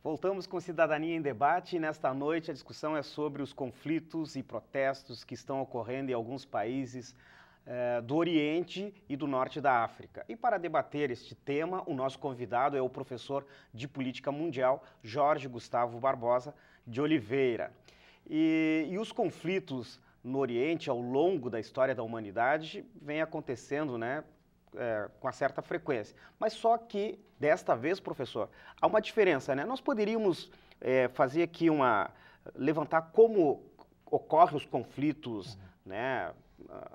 Voltamos com Cidadania em Debate e nesta noite a discussão é sobre os conflitos e protestos que estão ocorrendo em alguns países do Oriente e do Norte da África. E para debater este tema, o nosso convidado é o professor de Política Mundial, Jorge Gustavo Barbosa de Oliveira. E os conflitos no Oriente, ao longo da história da humanidade, vêm acontecendo, né? Com uma certa frequência. Mas só que, desta vez, professor, há uma diferença, né? Nós poderíamos fazer aqui levantar como ocorrem os conflitos, né,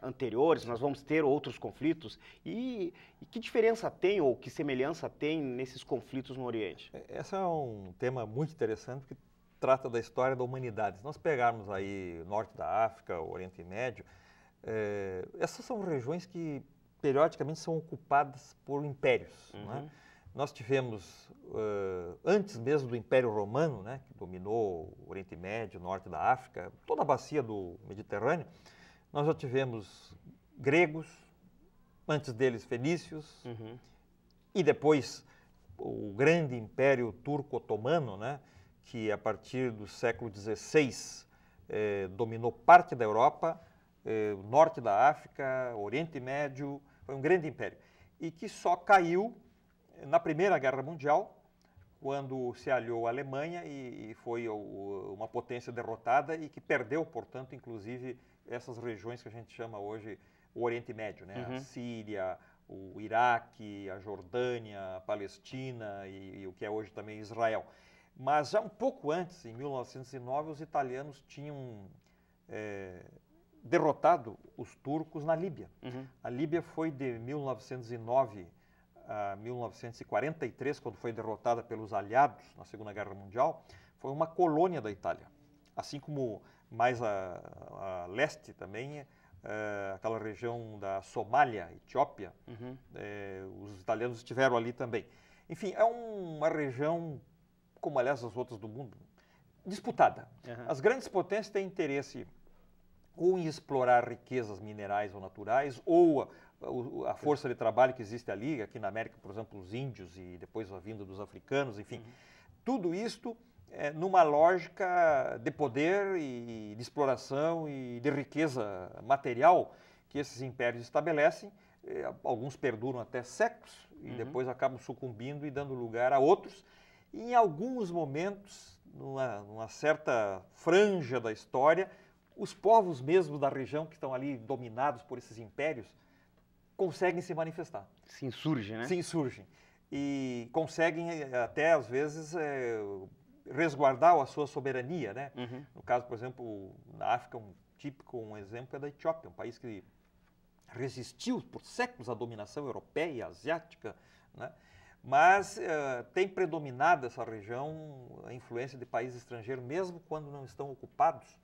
anteriores, nós vamos ter outros conflitos, e que diferença tem ou que semelhança tem nesses conflitos no Oriente? Esse é um tema muito interessante, porque trata da história da humanidade. Se nós pegarmos aí o norte da África, o Oriente Médio, essas são regiões que periodicamente são ocupadas por impérios. Né? Nós tivemos, antes mesmo do Império Romano, né, que dominou o Oriente Médio, o norte da África, toda a bacia do Mediterrâneo, nós já tivemos gregos, antes deles fenícios, e depois o grande Império Turco-Otomano, né, que a partir do século XVI dominou parte da Europa, o norte da África, o Oriente Médio, foi um grande império. E que só caiu na Primeira Guerra Mundial, quando se aliou à Alemanha e foi uma potência derrotada e que perdeu, portanto, inclusive, essas regiões que a gente chama hoje o Oriente Médio, né? A Síria, o Iraque, a Jordânia, a Palestina e o que é hoje também Israel. Mas já um pouco antes, em 1909, os italianos tinham derrotado os turcos na Líbia. A Líbia foi de 1909 a 1943, quando foi derrotada pelos aliados na Segunda Guerra Mundial, foi uma colônia da Itália. Assim como mais a leste também, aquela região da Somália, Etiópia, os italianos estiveram ali também. Enfim, é uma região, como aliás as outras do mundo, disputada. As grandes potências têm interesse ou em explorar riquezas minerais ou naturais, ou a força de trabalho que existe ali, aqui na América, por exemplo, os índios e depois a vinda dos africanos, enfim. Tudo isto numa lógica de poder e de exploração e de riqueza material que esses impérios estabelecem. Alguns perduram até séculos e depois acabam sucumbindo e dando lugar a outros. E em alguns momentos, numa certa franja da história, os povos mesmo da região que estão ali dominados por esses impérios conseguem se manifestar. Se insurgem, né? Se insurgem. E conseguem até, às vezes, resguardar a sua soberania, né? No caso, por exemplo, na África, um exemplo é da Etiópia, um país que resistiu por séculos à dominação europeia e asiática, né? Mas tem predominado essa região a influência de países estrangeiros, mesmo quando não estão ocupados.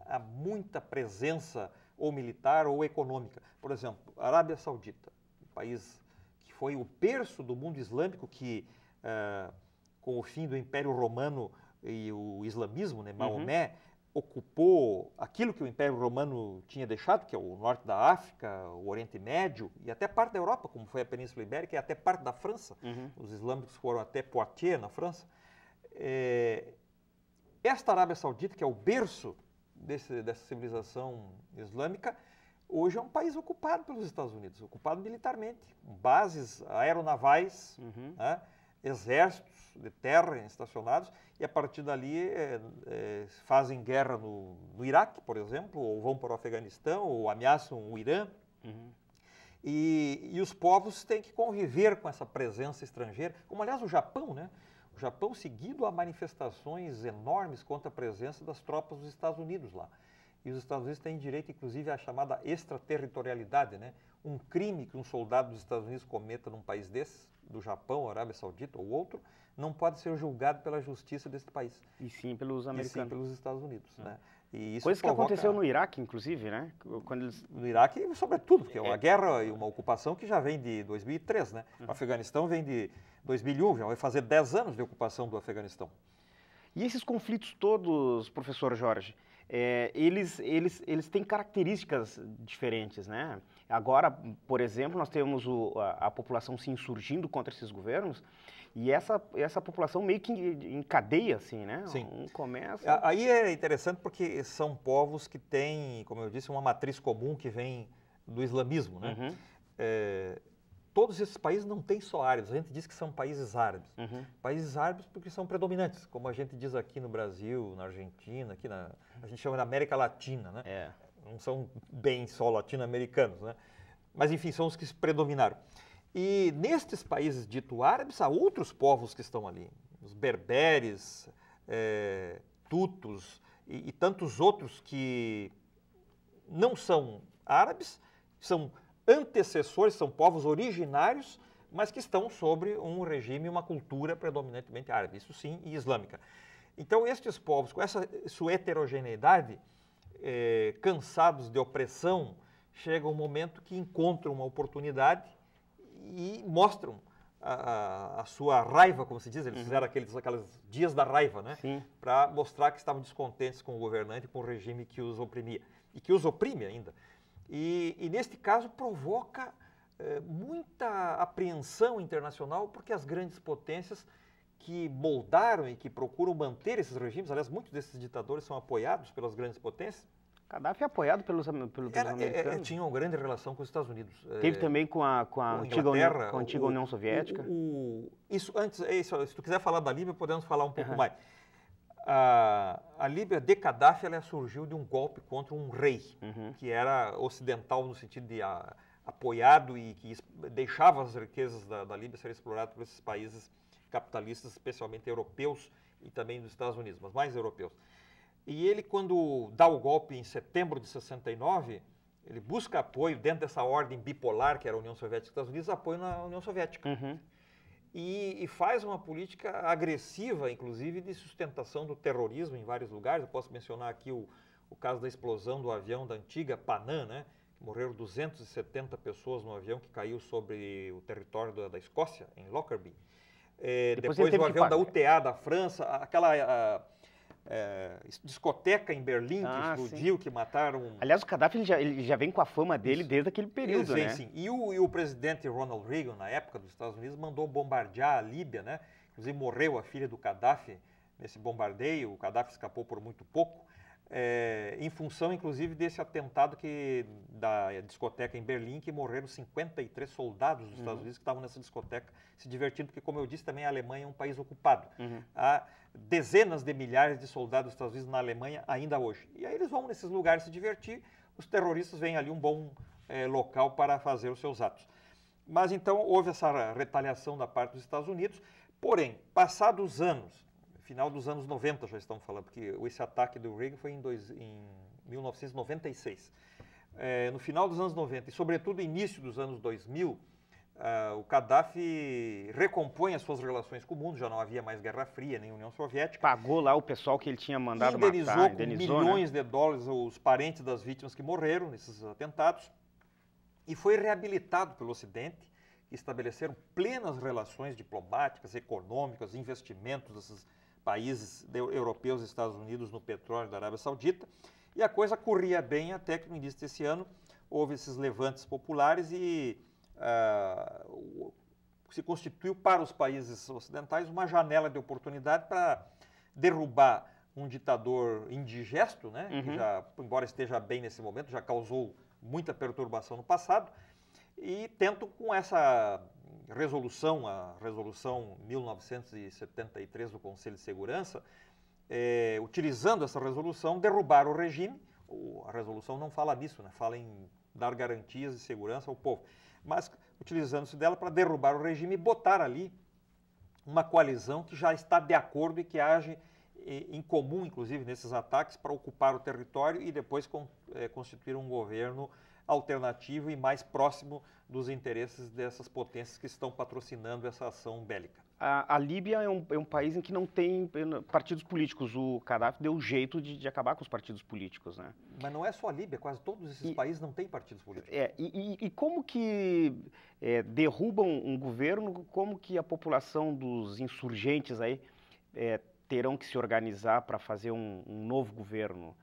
Há muita presença ou militar ou econômica. Por exemplo, a Arábia Saudita, um país que foi o berço do mundo islâmico, que com o fim do Império Romano e o islamismo, né, Maomé, ocupou aquilo que o Império Romano tinha deixado, que é o norte da África, o Oriente Médio e até parte da Europa, como foi a Península Ibérica e até parte da França. Os islâmicos foram até Poitiers, na França. Esta Arábia Saudita, que é o berço dessa civilização islâmica, hoje é um país ocupado pelos Estados Unidos, ocupado militarmente, bases aeronavais, né, exércitos de terra estacionados, e a partir dali fazem guerra no Iraque, por exemplo, ou vão para o Afeganistão, ou ameaçam o Irã. E os povos têm que conviver com essa presença estrangeira, como aliás o Japão, né? O Japão seguido a manifestações enormes contra a presença das tropas dos Estados Unidos lá. E os Estados Unidos têm direito, inclusive, à chamada extraterritorialidade, né? Um crime que um soldado dos Estados Unidos cometa num país desse, do Japão, Arábia Saudita ou outro, não pode ser julgado pela justiça desse país. E sim pelos americanos. E sim pelos Estados Unidos, né? E isso coisa que aconteceu no Iraque, inclusive, né? Quando eles... No Iraque, sobretudo, porque é uma guerra e uma ocupação que já vem de 2003, né? O Afeganistão vem de 2001, já vai fazer 10 anos de ocupação do Afeganistão. E esses conflitos todos, professor Jorge, eles têm características diferentes, né? Agora, por exemplo, nós temos a população se insurgindo contra esses governos e essa população meio que em cadeia, assim, né? Sim. Começa... Aí é interessante porque são povos que têm, como eu disse, uma matriz comum que vem do islamismo, né? Uhum. Todos esses países não têm só árabes, a gente diz que são países árabes. Uhum. Países árabes porque são predominantes, como a gente diz aqui no Brasil, na Argentina, a gente chama de América Latina, né? Não são bem só latino-americanos, né? Mas enfim, são os que se predominaram. E nestes países dito árabes, há outros povos que estão ali. Os berberes, tutos e tantos outros que não são árabes, são antecessores, são povos originários, mas que estão sobre um regime e uma cultura predominantemente árabe, isso sim, e islâmica. Então, estes povos, com essa sua heterogeneidade, cansados de opressão, chega um momento que encontram uma oportunidade e mostram a sua raiva, como se diz, eles fizeram aqueles dias da raiva, né? Para mostrar que estavam descontentes com o governante, com o regime que os oprimia, e que os oprime ainda. E neste caso provoca muita apreensão internacional, porque as grandes potências que moldaram e que procuram manter esses regimes, aliás, muitos desses ditadores são apoiados pelas grandes potências. Gaddafi é apoiado pelos americanos. Tinha uma grande relação com os Estados Unidos. Teve também com a antiga União Soviética. Se tu quiser falar da Líbia, podemos falar um pouco mais. A Líbia de Gaddafi ela surgiu de um golpe contra um rei, que era ocidental no sentido de apoiado e que deixava as riquezas da Líbia serem exploradas por esses países capitalistas, especialmente europeus e também dos Estados Unidos, mas mais europeus. E ele, quando dá o golpe em setembro de 69, ele busca apoio dentro dessa ordem bipolar, que era a União Soviética e Estados Unidos, apoio na União Soviética. E faz uma política agressiva, inclusive, de sustentação do terrorismo em vários lugares. Eu posso mencionar aqui o caso da explosão do avião da antiga Panam, né? Que morreram 270 pessoas no avião que caiu sobre o território da Escócia, em Lockerbie. Depois o avião da UTA da França, aquela discoteca em Berlim que explodiu, que mataram... Aliás, o Gaddafi ele já vem com a fama dele desde aquele período, né? Sim. E o presidente Ronald Reagan, na época dos Estados Unidos, mandou bombardear a Líbia, né? Inclusive morreu a filha do Gaddafi nesse bombardeio, o Gaddafi escapou por muito pouco, em função, inclusive, desse atentado da discoteca em Berlim, que morreram 53 soldados dos Estados Unidos que estavam nessa discoteca se divertindo, porque, como eu disse, também a Alemanha é um país ocupado. Há dezenas de milhares de soldados dos Estados Unidos na Alemanha ainda hoje. E aí eles vão nesses lugares se divertir, os terroristas veem ali um bom local para fazer os seus atos. Mas então houve essa retaliação da parte dos Estados Unidos, porém, passados anos, final dos anos 90 já estamos falando, porque esse ataque do Reagan foi em 1996. No final dos anos 90 e, sobretudo, início dos anos 2000, o Gaddafi recompõe as suas relações com o mundo, já não havia mais Guerra Fria, nem União Soviética. Pagou lá o pessoal que ele tinha mandado matar, matar, com milhões de dólares os parentes das vítimas que morreram nesses atentados, e foi reabilitado pelo Ocidente, que estabeleceram plenas relações diplomáticas, econômicas, investimentos desses países europeus e Estados Unidos no petróleo da Arábia Saudita, e a coisa corria bem até que no início desse ano houve esses levantes populares e se constituiu para os países ocidentais uma janela de oportunidade para derrubar um ditador indigesto, né, que já, embora esteja bem nesse momento, já causou muita perturbação no passado, e tentam com essa resolução, a resolução 1973 do Conselho de Segurança, utilizando essa resolução, derrubar o regime. A resolução não fala disso, né? Fala em dar garantias de segurança ao povo, mas utilizando-se dela para derrubar o regime e botar ali uma coalizão que já está de acordo e que age em comum, inclusive, nesses ataques para ocupar o território e depois constituir um governo alternativo e mais próximo dos interesses dessas potências que estão patrocinando essa ação bélica. A Líbia é um país em que não tem partidos políticos. O Gaddafi deu jeito de acabar com os partidos políticos, né? Mas não é só a Líbia, quase todos esses países não têm partidos políticos. E como que derrubam um governo, como que a população dos insurgentes aí terão que se organizar para fazer um novo governo?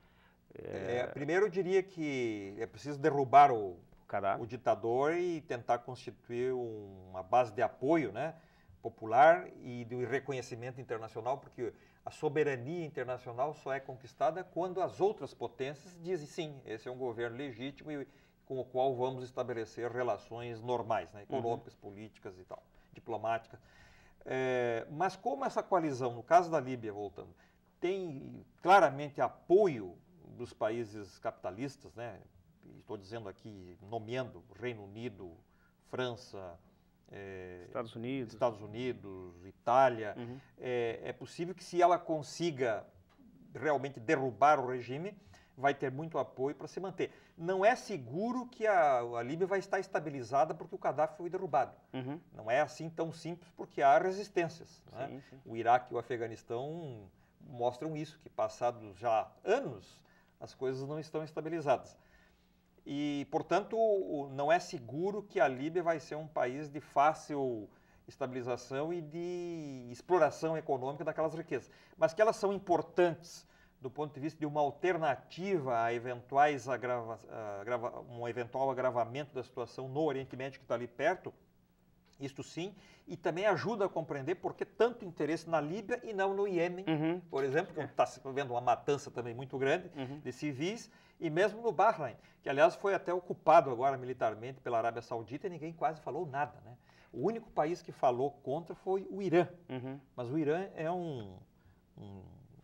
Primeiro eu diria que é preciso derrubar o Gaddafi. o ditador e tentar constituir uma base de apoio, né, popular e de reconhecimento internacional, porque a soberania internacional só é conquistada quando as outras potências dizem sim, esse é um governo legítimo e com o qual vamos estabelecer relações normais, né, econômicas, políticas e tal, diplomáticas. Mas como essa coalizão, no caso da Líbia, voltando, tem claramente apoio dos países capitalistas, né? Estou dizendo aqui, nomeando Reino Unido, França, Estados Unidos, Itália, é possível que se ela consiga realmente derrubar o regime, vai ter muito apoio para se manter. Não é seguro que a Líbia vai estar estabilizada porque o Gaddafi foi derrubado. Não é assim tão simples porque há resistências. Sim, né? Sim. O Iraque e o Afeganistão mostram isso, que passados já anos, as coisas não estão estabilizadas. E, portanto, não é seguro que a Líbia vai ser um país de fácil estabilização e de exploração econômica daquelas riquezas. Mas que elas são importantes do ponto de vista de uma alternativa a eventuais um eventual agravamento da situação no Oriente Médio que está ali perto, isto sim, e também ajuda a compreender por que tanto interesse na Líbia e não no Iêmen, por exemplo, onde está se vendo uma matança também muito grande de civis, e mesmo no Bahrein, que aliás foi até ocupado agora militarmente pela Arábia Saudita e ninguém quase falou nada, né? O único país que falou contra foi o Irã, mas o Irã é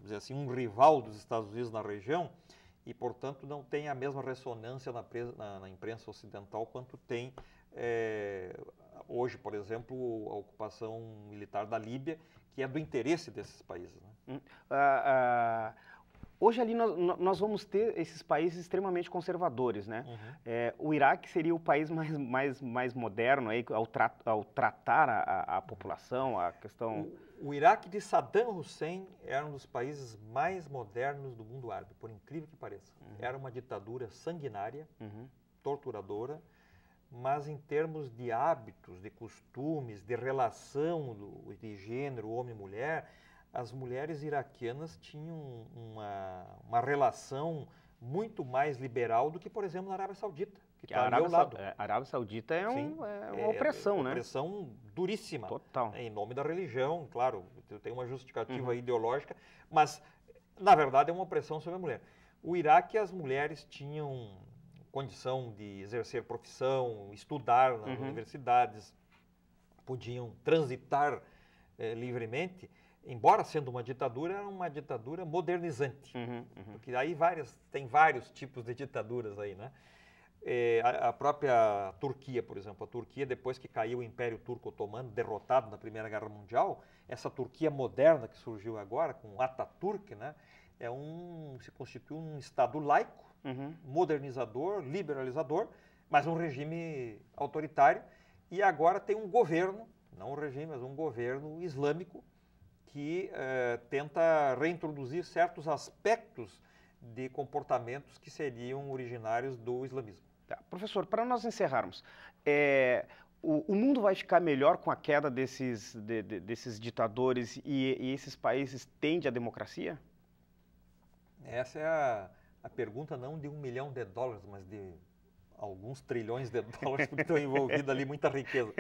dizer assim, um rival dos Estados Unidos na região e, portanto, não tem a mesma ressonância na imprensa ocidental quanto tem hoje, por exemplo, a ocupação militar da Líbia, que é do interesse desses países. Né? Hoje ali nós vamos ter esses países extremamente conservadores, né? O Iraque seria o país mais moderno aí, ao tratar a população, a questão... O Iraque de Saddam Hussein era um dos países mais modernos do mundo árabe, por incrível que pareça. Era uma ditadura sanguinária, torturadora, mas em termos de hábitos, de costumes, de relação de gênero, homem e mulher, as mulheres iraquianas tinham uma relação muito mais liberal do que, por exemplo, na Arábia Saudita, que está ali ao lado. A Arábia Saudita é uma opressão, né? Uma opressão duríssima. Total. Em nome da religião, claro, tem uma justificativa ideológica, mas, na verdade, é uma opressão sobre a mulher. O Iraque, as mulheres tinham condição de exercer profissão, estudar nas universidades, podiam transitar livremente, embora sendo uma ditadura, era uma ditadura modernizante. Porque aí tem vários tipos de ditaduras aí, né? A própria Turquia, por exemplo, a Turquia, depois que caiu o Império Turco Otomano, derrotado na Primeira Guerra Mundial, essa Turquia moderna que surgiu agora, com Atatürk, né? Se constitui um Estado laico, modernizador, liberalizador, mas um regime autoritário, e agora tem um governo, não um regime, mas um governo islâmico, que tenta reintroduzir certos aspectos de comportamentos que seriam originários do islamismo. Tá. Professor, para nós encerrarmos, o mundo vai ficar melhor com a queda desses ditadores e esses países tendem à democracia? Essa é a pergunta não de $1 milhão, mas de alguns trilhões de dólares, porque estão envolvidos ali muita riqueza.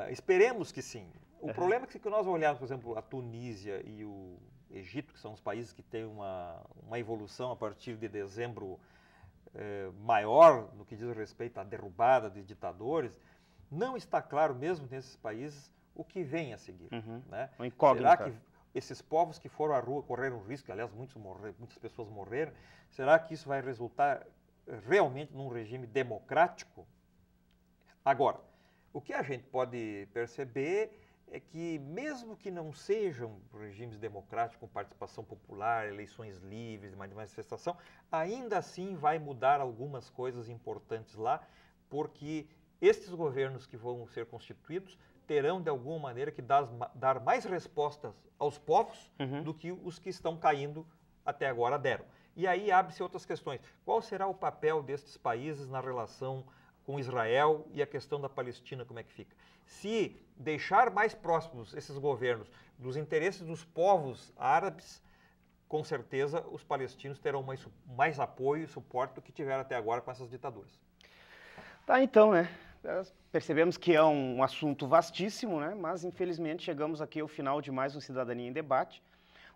Esperemos que sim. O problema é que se nós olharmos, por exemplo, a Tunísia e o Egito, que são os países que têm uma evolução a partir de dezembro maior no que diz respeito à derrubada de ditadores, não está claro mesmo nesses países o que vem a seguir. Né? Será que esses povos que foram à rua correram risco, aliás, muitas pessoas morreram, será que isso vai resultar realmente num regime democrático? Agora, o que a gente pode perceber é que, mesmo que não sejam regimes democráticos com participação popular, eleições livres, manifestação, ainda assim vai mudar algumas coisas importantes lá, porque estes governos que vão ser constituídos terão, de alguma maneira, que dar mais respostas aos povos do que os que estão caindo até agora deram. E aí abre-se outras questões. Qual será o papel destes países na relação com Israel e a questão da Palestina, como é que fica? Se deixar mais próximos esses governos dos interesses dos povos árabes, com certeza os palestinos terão mais apoio e suporte do que tiveram até agora com essas ditaduras. Tá, então, né? Percebemos que é um assunto vastíssimo, né? Mas infelizmente chegamos aqui ao final de mais um Cidadania em Debate,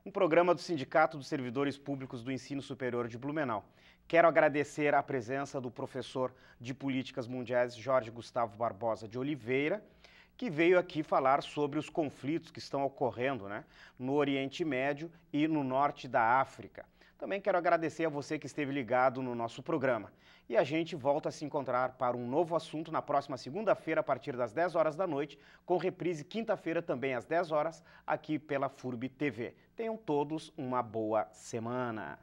um programa do Sindicato dos Servidores Públicos do Ensino Superior de Blumenau. Quero agradecer a presença do professor de Políticas Mundiais Jorge Gustavo Barbosa de Oliveira, que veio aqui falar sobre os conflitos que estão ocorrendo, né, no Oriente Médio e no norte da África. Também quero agradecer a você que esteve ligado no nosso programa. E a gente volta a se encontrar para um novo assunto na próxima segunda-feira, a partir das 10 horas da noite, com reprise quinta-feira também às 10 horas, aqui pela FURB TV. Tenham todos uma boa semana.